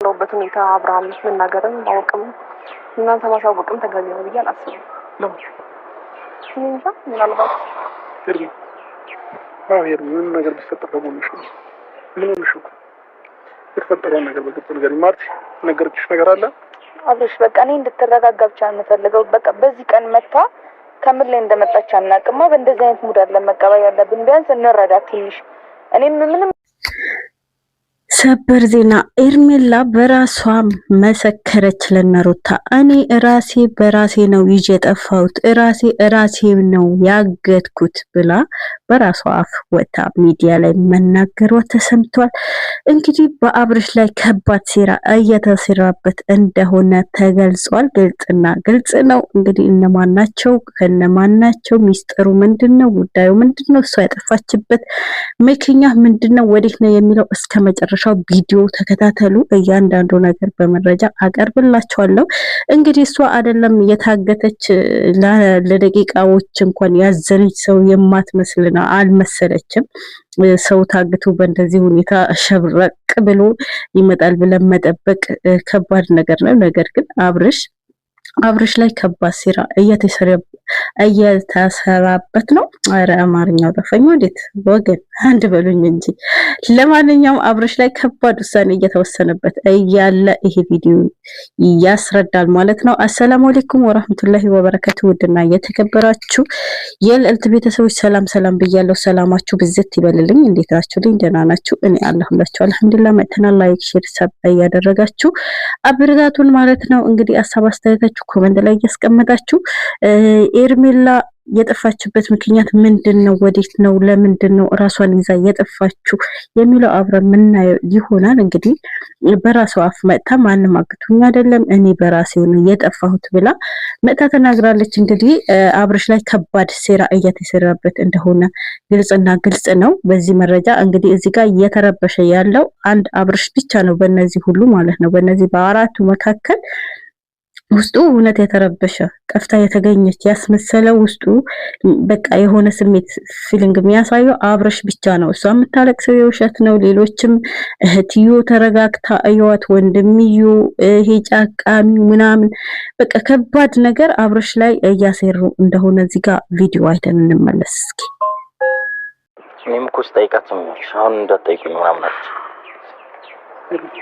ለውበት ሁኔታ አብርሃም መናገርም ማወቅም እናንተ ማሳወቅም ተገቢ ነው ብዬ አላስብም። እንጃ ምናልባት ምን ነገር ቢፈጠር ከጎንሽ ነው። ምን ሆነሽ ነው? የተፈጠረውን ነገር በግልጽ ንገሪኝ። ማርቲ ነገርኩሽ ነገር አለ? አብርሽ በቃ እኔ እንድትረጋጋ ብቻ የምፈልገው በቃ በዚህ ቀን መታ ከምን ላይ እንደመጣች አናውቅማ። በእንደዚህ አይነት ሙድ አይደለም መቀበል ያለብን። ቢያንስ እንረዳ ትንሽ። እኔም ምንም ሰበር ዜና ኤርሜላ በራሷ መሰከረች ለነሩታ። እኔ ራሴ በራሴ ነው ይዤ የጠፋሁት ራሴ ነው ያገትኩት ብላ በራሷ አፍ ወጣ ሚዲያ ላይ መናገሯ ተሰምቷል። እንግዲህ በአብርሽ ላይ ከባድ ሴራ እየተሰራበት እንደሆነ ተገልጿል። ግልጽና ግልጽ ነው። እንግዲህ እነማናቸው ከነማናቸው ሚስጥሩ ምንድነው? ጉዳዩ ምንድነው? እሷ ያጠፋችበት ምክንያት ምንድነው? ወዴት ነው የሚለው እስከ መጨረሻው ቪዲዮ ተከታተሉ። እያንዳንዱ ነገር በመረጃ አቀርብላችኋለሁ። እንግዲህ እሷ አይደለም የታገተች ለደቂቃዎች እንኳን ያዘነች ሰው የማትመስል ነው አልመሰለችም። ሰው ታግቶ በእንደዚህ ሁኔታ ሸብረቅ ብሎ ይመጣል ብለን መጠበቅ ከባድ ነገር ነው። ነገር ግን አብርሽ ላይ ከባድ ሴራ እየተሰራበት ነው። አረ አማርኛው ጠፋኝ። ወዴት ወገን አንድ በሉኝ እንጂ። ለማንኛውም አብርሽ ላይ ከባድ ውሳኔ እየተወሰነበት እያለ ይሄ ቪዲዮ ያስረዳል ማለት ነው። አሰላሙ አለይኩም ወራህመቱላሂ ወበረካቱ። ውድና የተከበራችሁ የልዕልት ቤተሰቦች ሰላም ብያለሁ። ሰላማችሁ ብዝት ይበልልኝ። እንዴት ናችሁልኝ? ደህና ናችሁ? እኔ አለሁላችሁ አልሐምዱሊላህ። መተናል ላይክ ሼር ሰብ እያደረጋችሁ አብርታቱን ማለት ነው። እንግዲህ ሀሳብ አስተያየታችሁ ኮሜንት ላይ እያስቀመጣችሁ ኤርሜላ የጠፋችበት ምክንያት ምንድነው? ወዴት ነው? ለምንድነው ራሷን ይዛ የጠፋችው የሚለው አብረን ምናየው ይሆናል። እንግዲህ በራሷ አፍ መጥታ ማንም አግቶኝ አይደለም እኔ በራሴው ነው የጠፋሁት ብላ መጥታ ተናግራለች። እንግዲህ አብርሽ ላይ ከባድ ሴራ እየተሰራበት እንደሆነ ግልጽና ግልጽ ነው። በዚህ መረጃ እንግዲህ እዚህ ጋር እየተረበሸ ያለው አንድ አብርሽ ብቻ ነው በእነዚህ ሁሉ ማለት ነው። በእነዚህ በአራቱ መካከል ውስጡ እውነት የተረበሸ ጠፍታ የተገኘች ያስመሰለው ውስጡ በቃ የሆነ ስሜት ፊሊንግ የሚያሳየው አብርሽ ብቻ ነው። እሷ የምታለቅሰው የውሸት ነው። ሌሎችም እህትዮ ተረጋግታ እየዋት ወንድምዮ ይሄ ጫቃሚ ምናምን በቃ ከባድ ነገር አብርሽ ላይ እያሰሩ እንደሆነ እዚህ ጋር ቪዲዮ አይተን እንመለስ እስኪ። እኔም እኮ ስጠይቃት አሁን እንዳትጠይቁኝ ምናምን አለች።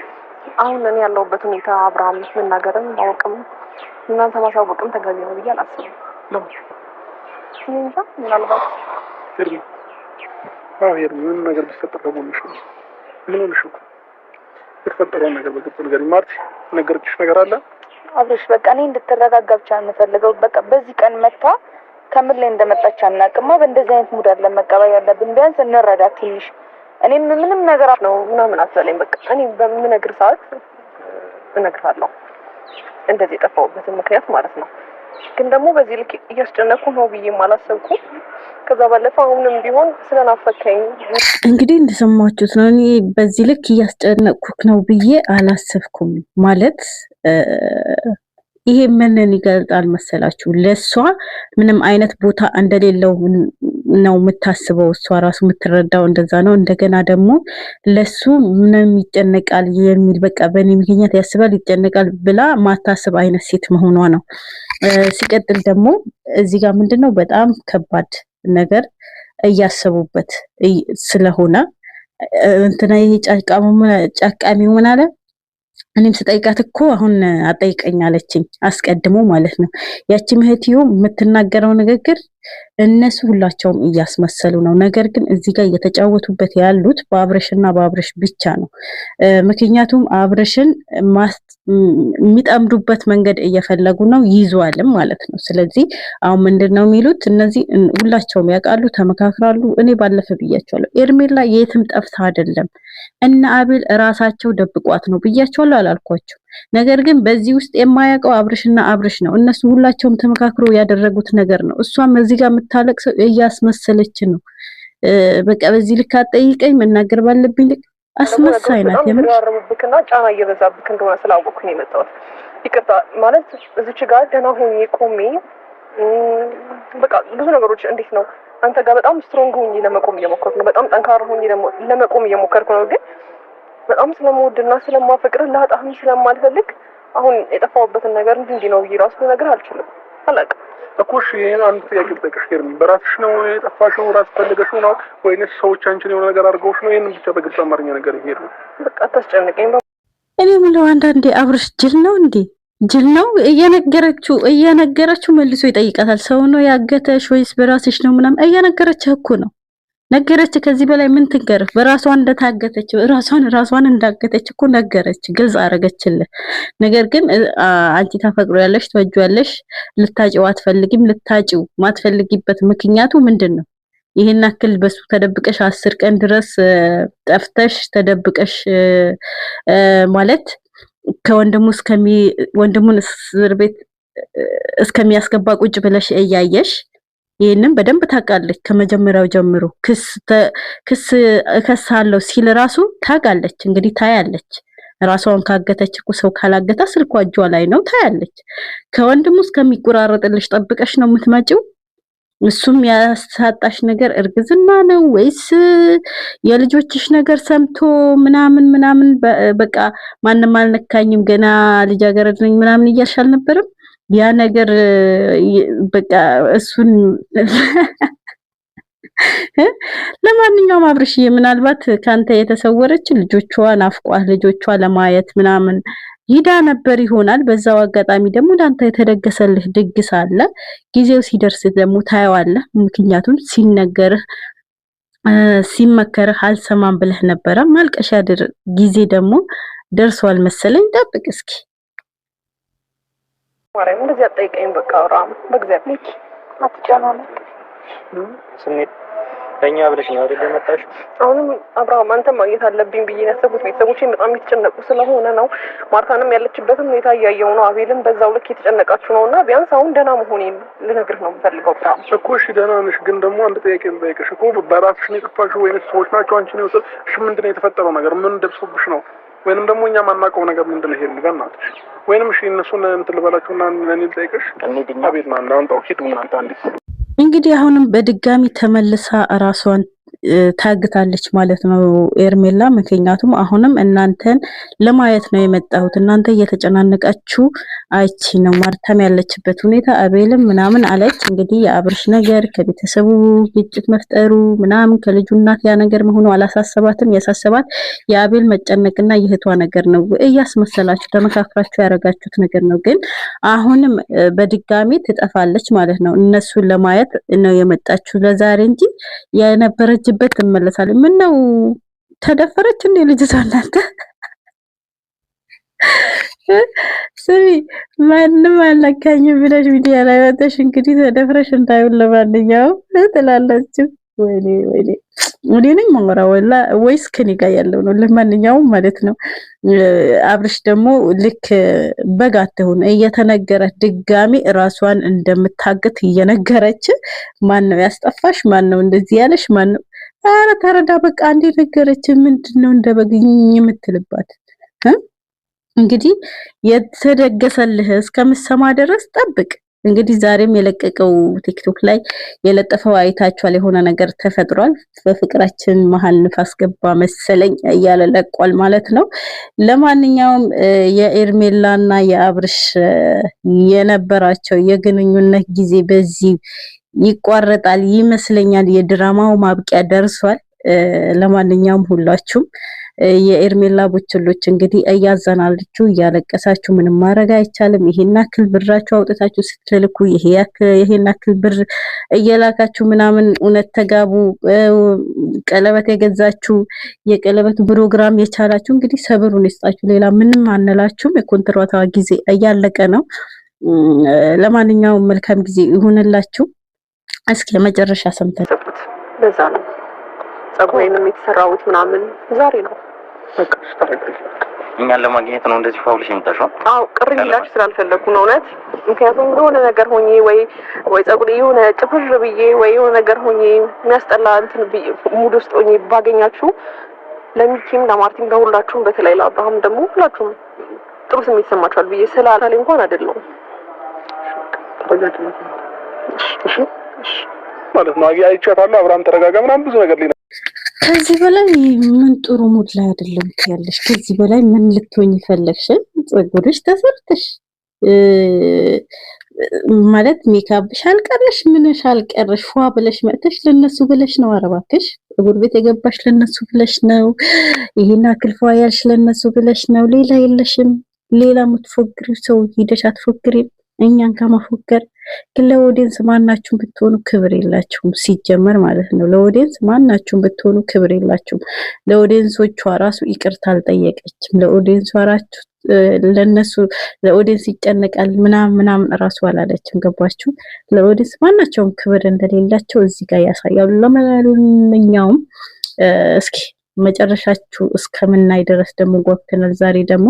አሁን እኔ ያለሁበት ሁኔታ አብርሃም መናገርም ማወቅም እናንተ ማሳወቅም ተገቢ ነው ብዬ አላስብም። እንጃ ምናልባት ምን ነገር ቢፈጠር ከጎንሽ ነው። ምን ሆነሽ ነው? የተፈጠረውን ነገር በግልጽ ንገሪኝ። ማርቲ ነገርኩሽ ነገር አለ? አብርሽ በቃ እኔ እንድትረጋጋ ብቻ የምፈልገው በቃ በዚህ ቀን መታ ከምን ላይ እንደመጣች አናውቅማ። በእንደዚህ አይነት ሙድ አይደለም መቀበል ያለብን። ቢያንስ እንረዳ ትንሽ። እኔም ምንም ነገር ነው ምናምን አትበለኝ። በቃ እኔ በምነግር ሰዓት እነግርሃለሁ እንደዚህ የጠፋሁበትን ምክንያት ማለት ነው። ግን ደግሞ በዚህ ልክ እያስጨነኩ ነው ብዬ አላሰብኩም። ከዛ ባለፈ አሁንም ቢሆን ስለናፈከኝ እንግዲህ እንደሰማችሁት ነው። እኔ በዚህ ልክ እያስጨነኩክ ነው ብዬ አላሰብኩም ማለት ይሄ ምንን ይገልጻል መሰላችሁ? ለሷ ምንም አይነት ቦታ እንደሌለው ነው የምታስበው። እሷ ራሱ የምትረዳው እንደዛ ነው። እንደገና ደግሞ ለሱ ምንም ይጨነቃል የሚል በቃ በእኔ ምክንያት ያስባል ይጨነቃል ብላ ማታስብ አይነት ሴት መሆኗ ነው። ሲቀጥል ደግሞ እዚህ ጋር ምንድነው በጣም ከባድ ነገር እያሰቡበት ስለሆነ እንትና ይሄ ጫቃሚው ምን አለ? እኔም ስጠይቃት እኮ አሁን አጠይቀኝ አለችኝ አስቀድሞ ማለት ነው። ያቺ ምህትዮ የምትናገረው ንግግር እነሱ ሁላቸውም እያስመሰሉ ነው። ነገር ግን እዚህ ጋር እየተጫወቱበት ያሉት በአብርሽና በአብርሽ ብቻ ነው። ምክንያቱም አብርሽን የሚጠምዱበት መንገድ እየፈለጉ ነው፣ ይዟልም ማለት ነው። ስለዚህ አሁን ምንድነው የሚሉት እነዚህ ሁላቸውም ያውቃሉ፣ ተመካክራሉ። እኔ ባለፈ ብያቸዋለሁ፣ ኤርሜላ የትም ጠፍታ አይደለም እና አቤል ራሳቸው ደብቋት ነው ብያቸዋለሁ አላልኳቸው? ነገር ግን በዚህ ውስጥ የማያውቀው አብርሽና አብርሽ ነው። እነሱ ሁላቸውም ተመካክሮ ያደረጉት ነገር ነው። እሷም እዚህ ጋር የምታለቅሰው እያስመሰለች ነው። በቃ በዚህ ልክ አጠይቀኝ መናገር ባለብኝ ልክ አስመሳይ ናት። ያረቡብክና ጫና እየበዛብክ እንደሆነ ስላወቅኩኝ ነው የመጣሁት። ይቅርታ ማለት እዚች ጋር ደህና ሆኜ ቆሜ በቃ ብዙ ነገሮች እንዴት ነው አንተ ጋር በጣም ስትሮንግ ሆኜ ለመቆም እየሞከርኩ ነው። በጣም ጠንካራ ሆኜ ለመቆም እየሞከርኩ ነው። ግን በጣም ስለምወድና ስለማፈቅር ላጣህም ስለማልፈልግ አሁን የጠፋሁበትን ነገር እንዲህ ነው ብዬ ራሱ ነገር አልችልም። አላውቅም እኮ እሺ፣ ይሄን አንድ ጥያቄ ልጠይቅሽ ሄርሚ፣ በራስሽ ነው የጠፋሽው? ራስሽ ፈልገሽው ነው ወይንስ ሰዎች አንቺን የሆነ ነገር አድርገውሽ ነው? ይሄን ብቻ በግልጽ አማርኛ ነገር ይሄድ ነው። በቃ አታስጨንቀኝ። እኔ የምለው አንዳንዴ አብርሽ ጅል ነው እንዴ? ጅል ነው። እየነገረችው መልሶ ይጠይቃታል። ሰው ነው ያገተሽ ወይስ በራስሽ ነው ምናምን እየነገረችህ እኮ ነው። ነገረች። ከዚህ በላይ ምን ትንገርህ? በራሷ እንደታገተች ራሷን እንዳገተች እኮ ነገረች፣ ግልጽ አረገችልህ። ነገር ግን አንቺ ታፈቅሪያለሽ፣ ትወጂያለሽ፣ ልታጭው አትፈልጊም። ልታጭው ማትፈልጊበት ምክንያቱ ምንድን ነው? ይሄን አክል በሱ ተደብቀሽ 10 ቀን ድረስ ጠፍተሽ ተደብቀሽ ማለት ወንድሙን እስር ቤት እስከሚያስገባ ቁጭ ብለሽ እያየሽ ይሄንን በደንብ ታውቃለች። ከመጀመሪያው ጀምሮ ክስ እከሳለሁ ሲል ራሱ ታውቃለች። እንግዲህ ታያለች። ራሷን ካገተች እኮ ሰው ካላገታ ስልኳ እጇ ላይ ነው፣ ታያለች። ከወንድሙ እስከሚቆራረጥልሽ ጠብቀሽ ነው የምትመጪው። እሱም ያሳጣሽ ነገር እርግዝና ነው ወይስ የልጆችሽ ነገር ሰምቶ ምናምን በቃ ማንም አልነካኝም ገና ልጃገረድ ነኝ ምናምን እያልሽ አልነበረም? ያ ነገር በቃ እሱን ለማንኛውም አብርሽዬ ምናልባት ካንተ የተሰወረች ልጆቿን አፍቋት ልጆቿ ለማየት ምናምን ይዳ ነበር ይሆናል። በዛው አጋጣሚ ደግሞ ላንተ የተደገሰልህ ድግስ አለ። ጊዜው ሲደርስ ደግሞ ታየዋለህ። ምክንያቱም ሲመከርህ አልሰማም ብለህ ነበረ። ማልቀሻ ጊዜ ደግሞ ደርሷል መሰለኝ። ጠብቅ እስኪ። ማርያም እንደዚህ አትጠይቀኝ። በቃ አውራም በእግዚአብሔር አትጨናነቅ። ስሜት ለኛ ብለሽ ነው አይደል የመጣሽ? አሁንም አብርሃም አንተ ማግኘት አለብኝ ብዬ ያሰብኩት ቤተሰቦቼን በጣም የተጨነቁ ስለሆነ ነው። ማርታንም ያለችበትን ሁኔታ እያየው ነው። አቤልም በዛው ልክ የተጨነቃችሁ ነውና ቢያንስ አሁን ደህና መሆኔን ልነግርህ ነው የምፈልገው። አብርሃም እኮ እሺ ደህና ነሽ፣ ግን ደግሞ አንድ ጥያቄ ልጠይቅሽ እኮ በራስሽ ነው የጠፋሽው ወይንስ ሰዎች ናቸው አንቺ ነው የወሰዱሽ? እሺ ምንድን ነው የተፈጠረው ነገር? ምን ደርሶብሽ ነው? ወይንም ደግሞ እኛ ማናውቀው ነገር ምንድን ነው? ይሄን በእናትሽ ወይንም እሺ እነሱን እንትን ልበላችሁና እኔ ልጠይቅሽ። አቤት ማን ነው አንተው ሂዱ እናንተ አንዴ። እንግዲህ አሁንም በድጋሚ ተመልሳ ራሷን ታግታለች ማለት ነው ኤርሜላ። ምክንያቱም አሁንም እናንተን ለማየት ነው የመጣሁት። እናንተ እየተጨናነቃችሁ አይቺ ነው ማርታም ያለችበት ሁኔታ አቤልም ምናምን አለች። እንግዲህ የአብርሽ ነገር ከቤተሰቡ ግጭት መፍጠሩ ምናምን ከልጁ እናት ያ ነገር መሆኑ አላሳሰባትም። ያሳሰባት የአቤል መጨነቅና የእህቷ ነገር ነው። እያስመሰላችሁ ተመካክራችሁ ያረጋችሁት ነገር ነው። ግን አሁንም በድጋሚ ትጠፋለች ማለት ነው። እነሱን ለማየት ነው የመጣችሁ ለዛሬ እንጂ የነበረችበት ትመለሳለች። ምን ነው ተደፈረች እንዴ ልጅቷ? እናንተ ስሚ ማንም አልነካኝም ብለሽ ሚዲያ ላይ ወጥተሽ እንግዲህ ተደፍረሽ እንዳይሆን ለማንኛውም ትላላችሁ። ወይኔ እኔ ነኝ ማወራ ወይስ ከኔ ጋር ያለው ነው? ለማንኛውም ማለት ነው አብርሽ ደግሞ ልክ በግ አትሁን እየተነገረ ድጋሚ ራሷን እንደምታገት እየነገረች ማን ነው ያስጠፋሽ? ማን ነው እንደዚህ ያለሽ? ማን ነው? ኧረ ተረዳ በቃ አንዴ ነገረች። ምንድነው እንደ በግ የምትልባት? እንግዲህ የተደገሰልህ እስከምሰማ ድረስ ጠብቅ። እንግዲህ ዛሬም የለቀቀው ቲክቶክ ላይ የለጠፈው አይታችኋል። የሆነ ነገር ተፈጥሯል። በፍቅራችን መሀል ንፋስ ገባ መሰለኝ እያለ ለቋል ማለት ነው። ለማንኛውም የኤርሜላና የአብርሽ የነበራቸው የግንኙነት ጊዜ በዚህ ይቋረጣል ይመስለኛል። የድራማው ማብቂያ ደርሷል። ለማንኛውም ሁላችሁም የኤርሜላ ቡችሎች እንግዲህ እያዘናላችሁ እያለቀሳችሁ ምንም ማድረግ አይቻልም። ይሄን ያክል ብራችሁ አውጥታችሁ ስትልኩ ይሄን ያክል ብር እየላካችሁ ምናምን እውነት ተጋቡ። ቀለበት የገዛችሁ የቀለበት ፕሮግራም የቻላችሁ እንግዲህ ሰብሩን ይስጣችሁ። ሌላ ምንም አንላችሁም። የኮንትራቷ ጊዜ እያለቀ ነው። ለማንኛውም መልካም ጊዜ ይሁንላችሁ። እስኪ የመጨረሻ ሰምተን በዛ ነው ጸጉሬንም የተሰራሁት ምናምን ዛሬ ነው። በቃ ተረጋጊ። እኛን ለማግኘት ነው እንደዚህ ፋውልሽ የምታሽው? አዎ ቅር ይላችሁ ስላልፈለኩ ነው እውነት። ምክንያቱም የሆነ ነገር ሆኜ ወይ ጸጉሬ የሆነ ጭፍር ብዬ ወይ የሆነ ነገር ሆኜ የሚያስጠላ እንትን ሙድ ውስጥ ሆኜ ባገኛችሁ ለሚኪም ለማርቲም ለሁላችሁም በተለይ ለአብርሃም ደግሞ ሁላችሁም ጥሩ ስሜት ይሰማችኋል ብዬ ስላላለ እንኳን አይደለም ማለት ነው። አይቻታለሁ። አብርሃም ተረጋጋ ምናምን ብዙ ነገር ከዚህ በላይ ምን ጥሩ ሙድ ላይ አይደለም ያለሽ? ከዚህ በላይ ምን ልትሆኝ ፈለግሽ? ፀጉርሽ ተሰርተሽ ማለት ሜካፕሽ አልቀረሽ ምንሽ አልቀረሽ ፏ ብለሽ መጥተሽ ለነሱ ብለሽ ነው። አረባክሽ ፀጉር ቤት የገባሽ ለነሱ ብለሽ ነው። ይሄን አክል ፏ ያልሽ ለነሱ ብለሽ ነው። ሌላ የለሽም። ሌላ የምትፎግሪው ሰው ሂደሽ አትፎግሪም። እኛን ከመፎገር ግን ለኦዲየንስ ማናችሁም ብትሆኑ ክብር የላችሁም። ሲጀመር ማለት ነው ለኦዲየንስ ማናችሁም ብትሆኑ ክብር የላችሁም። ለኦዲየንሶቿ ራሱ ይቅርታ አልጠየቀችም። ለኦዲየንሷ ራሱ ለነሱ ለኦዲየንስ ይጨነቃል ምናምን ራሱ አላለችም። ገባችሁ? ለኦዲየንስ ማናቸውም ክብር እንደሌላቸው እዚህ ጋር ያሳያሉ። ለማንኛውም እስኪ መጨረሻችሁ እስከምናይ ድረስ ደግሞ ጓግተናል። ዛሬ ደግሞ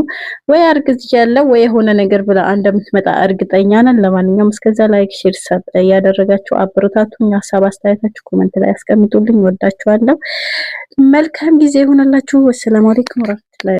ወይ አርግዝ ያለው ወይ የሆነ ነገር ብላ እንደምትመጣ እርግጠኛ ነን። ለማንኛውም እስከዛ ላይክ፣ ሼር ያደረጋችሁ አበረታቱኝ። ሀሳብ አስተያየታችሁ ኮሜንት ላይ አስቀምጡልኝ። ወዳችኋለሁ። መልካም ጊዜ ይሁንላችሁ። ወሰላሙ አለይኩም።